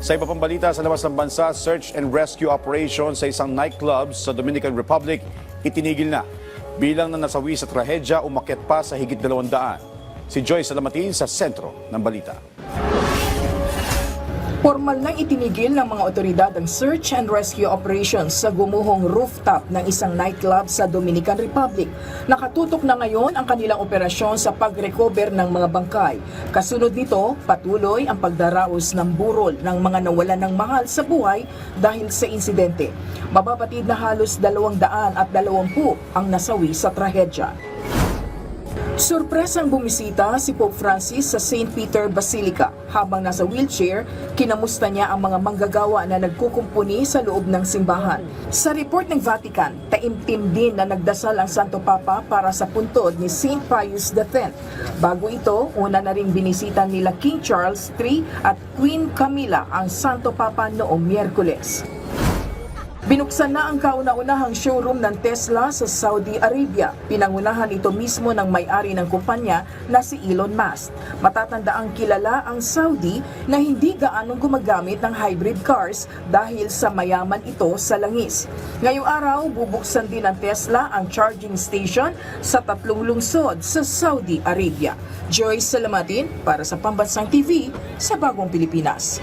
Sa iba pang balita sa labas ng bansa, search and rescue operation sa isang nightclub sa Dominican Republic itinigil na. Bilang na nasawi sa trahedya, umakyat pa sa higit 200. Si Joyce Salamatin sa sentro ng balita. Formal nang itinigil ng mga otoridad ang search and rescue operations sa gumuhong rooftop ng isang nightclub sa Dominican Republic. Nakatutok na ngayon ang kanilang operasyon sa pag-recover ng mga bangkay. Kasunod nito, patuloy ang pagdaraos ng burol ng mga nawalan ng mahal sa buhay dahil sa insidente. Mababatid na halos 220 ang nasawi sa trahedya. Sorpresang bumisita si Pope Francis sa St. Peter Basilica. Habang nasa wheelchair, kinamusta niya ang mga manggagawa na nagkukumpuni sa loob ng simbahan. Sa report ng Vatican, taimtim din na nagdasal ang Santo Papa para sa puntod ni St. Pius X. Bago ito, una na ring binisita nila King Charles III at Queen Camilla ang Santo Papa noong Miyerkules. Binuksan na ang kauna-unahang showroom ng Tesla sa Saudi Arabia. Pinangunahan ito mismo ng may-ari ng kumpanya na si Elon Musk. Matatandaang kilala ang Saudi na hindi gaanong gumagamit ng hybrid cars dahil sa mayaman ito sa langis. Ngayong araw, bubuksan din ng Tesla ang charging station sa 3 lungsod sa Saudi Arabia. Joyce Salamatin para sa Pambansang TV sa Bagong Pilipinas.